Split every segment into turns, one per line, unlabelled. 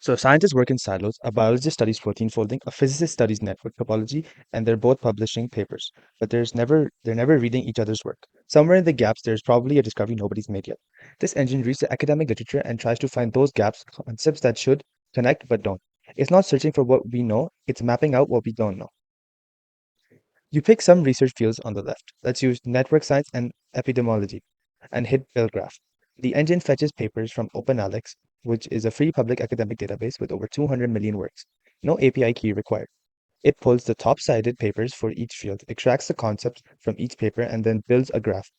So scientists work in silos. A biologist studies protein folding, a physicist studies network topology, and they're both publishing papers. But they're never reading each other's work. Somewhere in the gaps, there's probably a discovery nobody's made yet. This engine reads the academic literature and tries to find those gaps, concepts that should connect but don't. It's not searching for what we know, it's mapping out what we don't know. You pick some research fields on the left. Let's use network science and epidemiology and hit build graph. The engine fetches papers from OpenAlex, which is a free public academic database with over 200 million works. No API key required. It pulls the top cited papers for each field, extracts the concepts from each paper, and then builds a graph.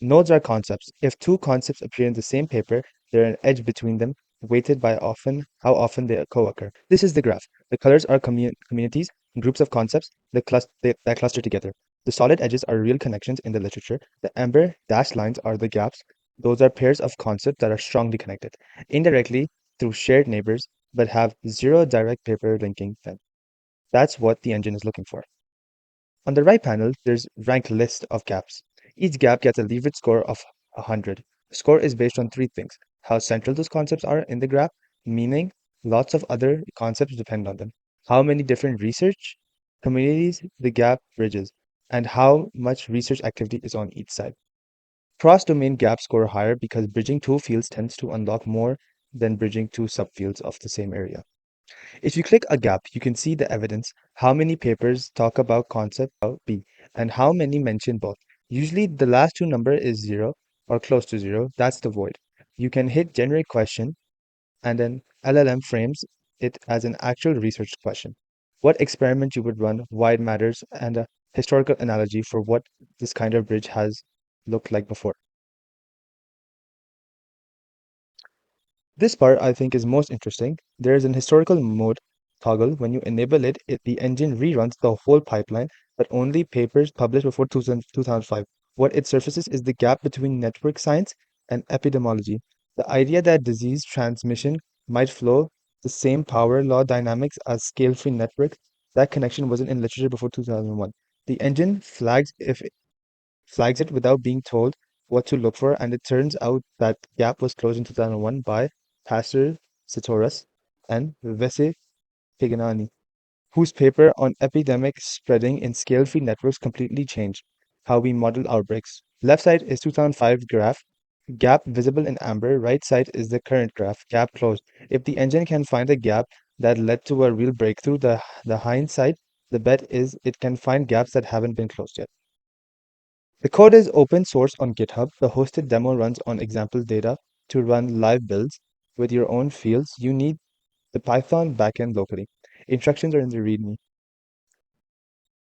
Nodes are concepts. If two concepts appear in the same paper, there are an edge between them, weighted by how often they co-occur. This is the graph. The colors are communities, groups of concepts that cluster together. The solid edges are real connections in the literature. The amber dashed lines are the gaps. Those are pairs of concepts that are strongly connected, indirectly through shared neighbors, but have zero direct paper linking them. That's what the engine is looking for. On the right panel, there's ranked list of gaps. Each gap gets a leverage score of 100. The score is based on three things: how central those concepts are in the graph, meaning lots of other concepts depend on them, how many different research communities the gap bridges, and how much research activity is on each side. Cross-domain gaps score higher because bridging two fields tends to unlock more than bridging two subfields of the same area. If you click a gap, you can see the evidence, how many papers talk about concept B, and how many mention both. Usually the last two number is 0 or close to 0, that's the void. You can hit generate question and then LLM frames it as an actual research question. What experiment you would run, why it matters, and a historical analogy for what this kind of bridge has looked like before. This part I think is most interesting. There is an historical mode toggle. When you enable it, the engine reruns the whole pipeline, but only papers published before 2005. What it surfaces is the gap between network science and epidemiology. The idea that disease transmission might flow the same power law dynamics as scale-free networks, that connection wasn't in literature before 2001. The engine flags it without being told what to look for, and it turns out that gap was closed in 2001 by Pastor Satoras and Vese Piganani, whose paper on epidemic spreading in scale-free networks completely changed how we model outbreaks. Left side is 2005 graph, gap visible in amber. Right side is the current graph, gap closed. If the engine can find a gap that led to a real breakthrough, the hindsight, the bet is it can find gaps that haven't been closed yet. The code is open source on GitHub. The hosted demo runs on example data. To run live builds with your own fields, you need the Python backend locally. Instructions are in the README.